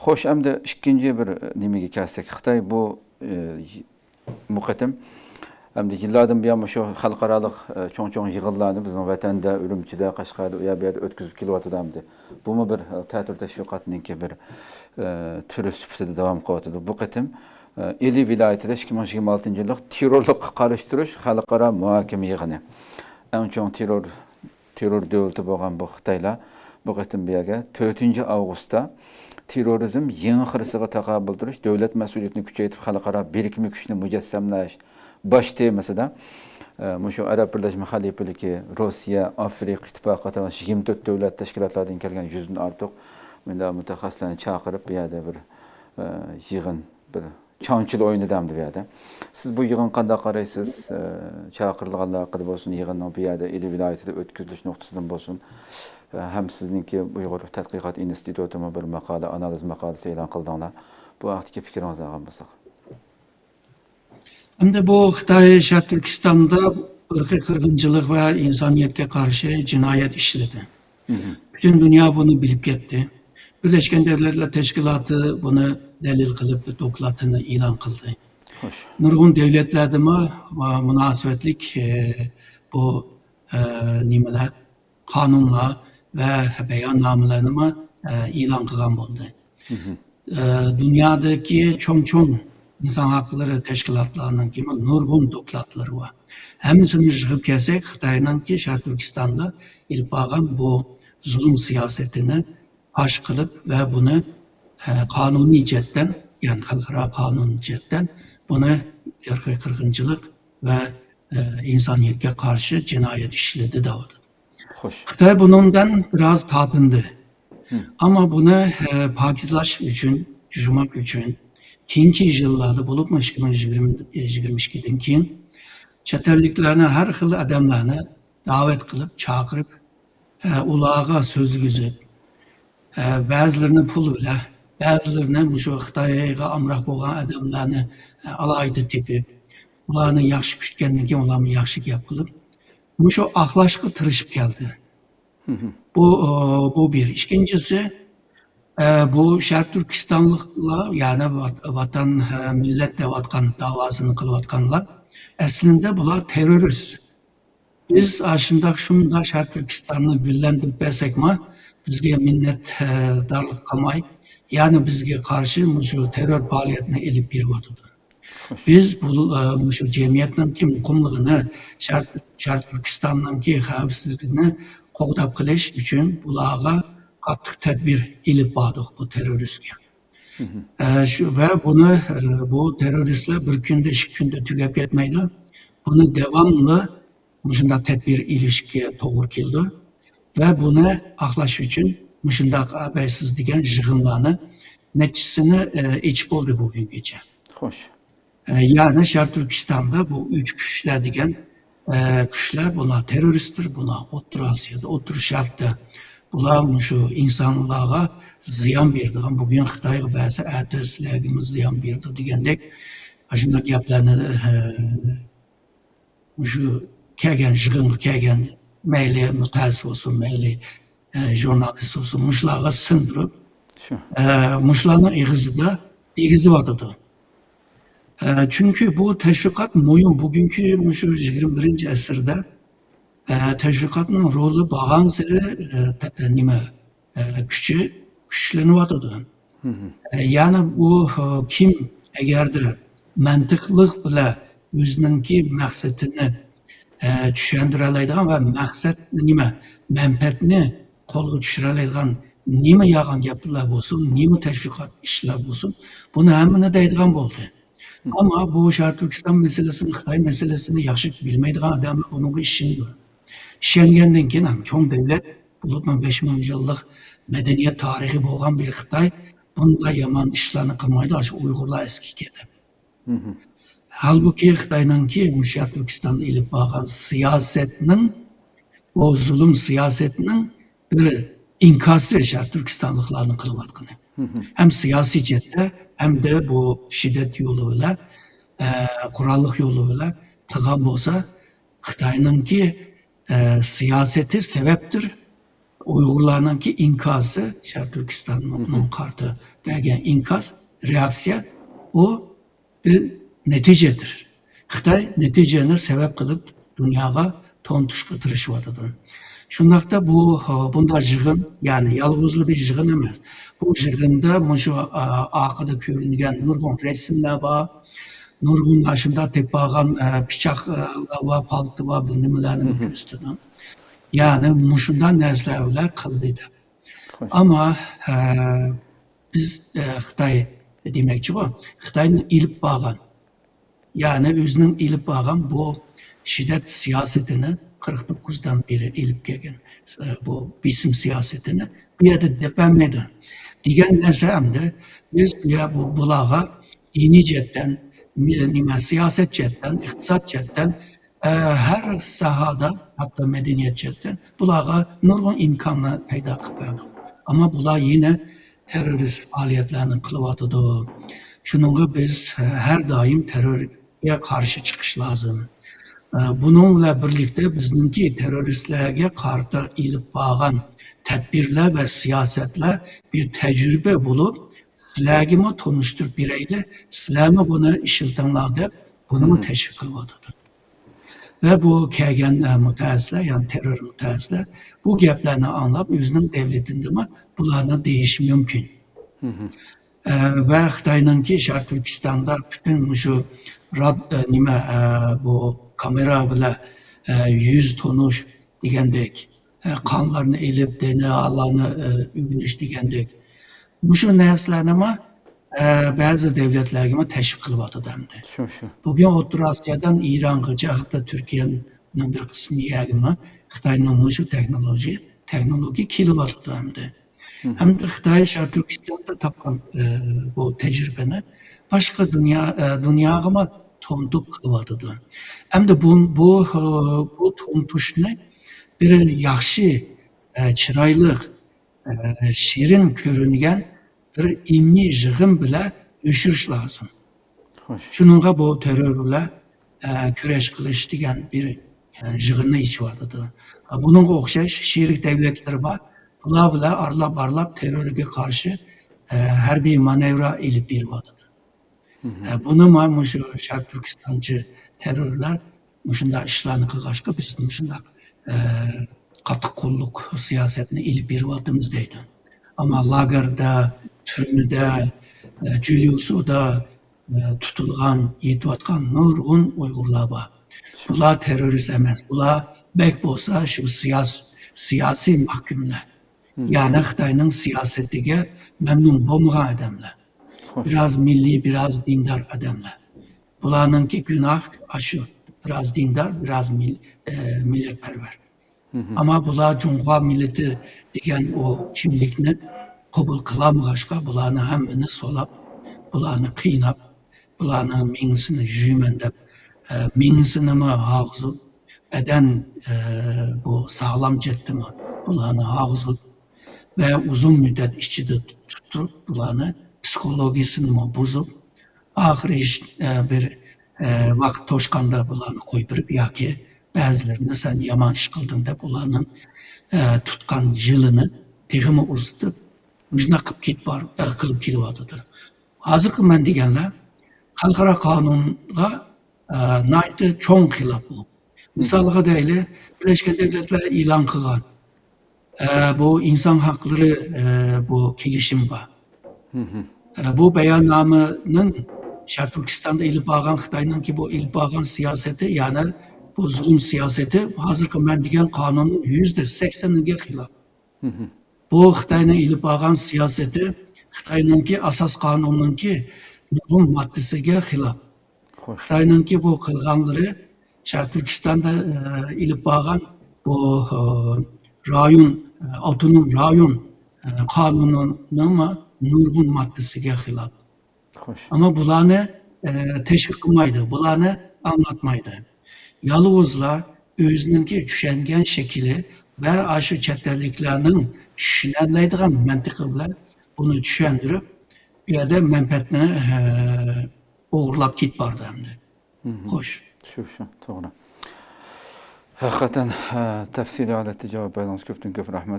Xo'sh, hamda ikkinchi bir nimaga kelsak, Xitoy bu muqatim hamda yillardan buyon shu xalqaro cho'ng-cho'ng yig'inlarni bizning vatanda, Urumchida, Qashqarda, u yerda o'tkazib kelyapti hamda. Bumi bir ta'tir tashviqotninki bir turi sifatida davom qilyapti. Bu qatim Eli viloyatida 2026-yilda terrorlikqa qarshi turish xalqaro muhokama yig'ini. Eng chong terror davlati bo'lgan bu Xitoylar bu qatim bu yerga 4-avgustda terrorizm yangi xirisiga taqobil turish, davlat mas'uliyatini kuchaytirib xalqaro birikma kuchni mujassamlash bosh temasida shu Arab Birlashma Xalifaligi, Rossiya, Afrika ittifoqi qatorli 24 davlat tashkilotlaridan kelgan 100 dan ortiq mutaxassislarni chaqirib bu yerda bir yig'in, bir chonchil o'ynadamdi bu yerda. Siz bu yig'in qanday qaraysiz? Chaqirilganlar haqida bo'lsin, yig'inning bu yerda Eli viloyatida o'tkazilish nuqtasidan bo'lsin. Hem sizningki Uyg'ur tadqiqot instituti bir maqola, analiz maqolasi e'lon qildinglar. Bu haqdagi fikringizni olgan bo'lsak. Endi bu Xitoy Sharq Turkistonda irqiy qirg'inchilik va insoniyatga qarshi jinoyat ishladi. Bütün dünya bunu bilib ketdi. Birleşken Devletler Teşkilatı bunu delil qilib dokladını e'lon qildi. Nurg'un devletlerde münasebetlik bu nimeler, kanunlar ve beyannamelerini e'lon qilgan bo'ldi. Dünyadaki çoğun insan hakları teşkilatlarının kimi nurg'un dokladları var. Hemsini yig'ib kelsak, Xitoyninki Sharq Turkistonda ilib borgan bu zulm siyasetini fash qilib ve bunu kanuni jihatdan, yani xalqaro qonun jihatdan bunu irqiy qirg'inchilik ve insoniyatga qarshi jinoyat ishladi deydi. Xitoy bundan biraz tatındı. Ama bunu pakizlash üçün, yuşumak üçün keyinki yıllarda bulup 2022'den keyin chet elliklarni har xil odamlarni davet qilib, chaqirib, ularga so'z yuzib, ba'zilarini pul bilan, ba'zilarini shu Xitoyga amroq bo'lgan odamlarni alayda tepib, ularni yaxshi kutgandan keyin ularni yaxshi gap qilib, shu oqlashga tirishib keldi. Bu bir. İkincisi, bu Şark Türkistanlıklar, yani vatan, millet devatkan davasını kılvatkanlar, aslında bunlar terörist. Biz aslında şunda Şark Türkistan'ı birlendirip besek mi, bizge minnetdarlık kalmayıp, yani bizge karşı şu terör faaliyetine elip bir vatıdı. Biz bu şu cemiyetin ki mukumluğunu, Şark Türkistan'ın ki xavfsizliğini qo'g'dab qilish uchun bularga qattiq tadbir ilib bordik bu terroristga. Ve bunu bu teröristler bir günde, iki günde tugab ketmaydi. Bunu devamlı shunday tadbir ilishga to'g'ri keldi ve bunu aqlash uchun shunday abaysiz degan yig'inlarni nechisini ichib bo'ldi bugungacha. Xo'sh. Yani Sharq Turkistonda bu üç kuchlar degan kuchlar, bunlar teröristtir, bunlar O'rta Osiyoda, O'rta Sharqda, bular şu insonlarga ziyon berdigan, bugün Xitoyga ba'zi sizlarga ziyon berdi degandek shunday gaplarni şu kelgan yig'inga kelgan mayli mutaxassis bo'lsin, mayli jurnalist bo'lsin, shularga sindirib, shularni eg'izida tegizib çünkü bu teşvikat bugünkü şu 21. asırda teşvikatın rolü bağın seri güçleniyordu. Yani bu kim eğer de mantıklık bile özününki maksatını düşündüreleydiğin ve maksat menfaatini kolga düşüreleydiğin nime yağan yapılar olsun, nime teşvikat işler olsun, bunu hemine deydiğin oldu. Ama bu Şark Türkistan meselesini, Xitoy meselesini yaxshi bilmeydiğin adam bunun işini işengenden keyin çoğun devlet bulup 5000 yıllık medeniyet tarihi bo'lgan bir Xitoy bunda yaman işlerini qilmaydi, aşı Uyg'urlar eski kedi. Halbuki Xitoyningki Şark Türkistan'da ilib borgan siyasetinin, o zulüm siyasetinin bir inkası Şark Türkistanlıklarının qilib hem siyasi jihatda hem de bu şiddet yoluyla, kurallık yoluyla tıkan olsa Xitoyninki siyaseti sebeptir. Uyg'urlarninki inkası, Şərq Türkistan'ın kartı vergen inkaz, reaksiya, o bir neticedir. Xitay neticeni sebep kılıp dünyaya tontuşqa tırışıvadıdı. Şundaqda bunda jığın, yani yalğızlı bir jığın emas. Bu jığında şu arkada görüngen nurgun resimler var, nurgun aşında tepağan piçaklar var, paltı var, bu nimelerinin üstüne. Yani muşundan nəzlərlər qıldıydı. Xoş. Ama biz Xitay deməkçi bu, Xitayın ilip bağın, yani özünün ilip bağın bu şiddet siyasetini 49'dan beri ilip gelgen bu bisim siyasetini bir yerde depenmedi. Digen nerse hem de biz ya bu bulağa dini cetten, siyaset cetten, iktisat cetten her sahada hatta medeniyet cetten bulağa nurgun imkanını peyda kıpırdı. Ama bula yine terörist faaliyetlerini kılıvatıdı. Şununla biz her daim teröre karşı çıkış lazım. Bununla birlikte bizimki teröristlerge karşı ilip bağın tedbirler ve siyasetler bir tecrübe bulup sizlerge mi tanıştır bireyle sizlerme bunu işiltanlar deb bunu teşvik kılvadıdı. Ve bu kelgen müteessisler yani terör müteessisler bu geplerini anlap özünün devletinde mi bularına değişim mümkün. Ve Xitay'ınki Şərq Türkistan'da bütün şu bu kamera bile yüz tonuş digendek, kanlarını elip DNA'larını ügünüş digendek. Şu nərslərini ama bazı devletlerine teşvik kılıvatı demdi. Şu. Bugün Orta Asya'dan İran'gıca hatta Türkiye'nin bir kısmı yağımı Xitay'ın şu teknoloji kilovatı demdi. Hem de Xitay Şərq Türkistan'da tapkan bu tecrübeni başka dünyaya tontup kılıvatıdı. Hem de bu tontuşunu bir yaxşı, çıraylık, şirin görüngen bir ilmi jığın bile düşürüş lazım. Xoş. Şununla bu terörle küreş kılış diyen bir jığını içivadıdı. Bununla okşaş şirik devletleri var. Bula arlap terörüge karşı her bir manevra ilip bir vadıdı. Bunu şu Şərq Türkistancı terörler muşunda işlerini kıgaşka biz muşunda katı kolluk siyasetini ilip bir vadımızdaydı. Ama lagerda, türmüde, Cülyusu'da tutulgan, yetivatkan nurgun Uygurlar var. Bula terörist emez. Bula bek bolsa şu siyasi mahkumlar. Yani Xitay'ın siyasetige memnun olmayan adamlar. Biraz milli, biraz dindar adamlar. Bularınki günah aşı. Biraz dindar, biraz milletperver. Ama bular Cumhuriyet milleti degen o kimlikni kabul kılamgaçka bularını hemmini solap, bularını kıynap, bularını mingsini jüymendep, mingsini mi hafızıp, beden bu sağlam cetti mi bularını hafızıp ve uzun müddet işçide tutup bularını psikolojisini mi bozup, ahir bir vakit toşkanda bularını koyup ya ki bazılarını sen yaman iş kıldın da bularının tutkan yılını tehimi uzatıp müjna kılıp kilivatıdır. Hazır kılmen degenler halkara kanunga naiti çoğun hilap bu. Misalga değil, Birleşken Devletler ilan kılan bu insan hakları bu kilişim var. Bu beyannamenin Şərq Türkistan'da ilip bağın Xitay'ın ki bu ilip bağın siyaseti yani bu zulüm siyaseti hazır kılmen degen kanunun %80'ine hilap. Bu Xitay'ın ilip bağın siyaseti Xitay'ın ki asas kanunun ki nurgun maddesiga hilap. Xitay'ın ki bu kılganları Şərq Türkistan'da ilip bağın bu rayon, otonom rayon kanunun nurgun maddesiga hilap. Xoş. Ama bularını teşvik kılmaydı, bularını anlatmaydı. Yalğızlar özününki düşengen şekili ve aşı çetlerliklerinin düşünenleydiğen mantıkı bile bunu düşündürüp bir yerde menfaatini uğurlap git bardı hem de. Hoş. Şu, doğru. Hakikaten tefsili aleti cevap ediniz köptün köp rahmet.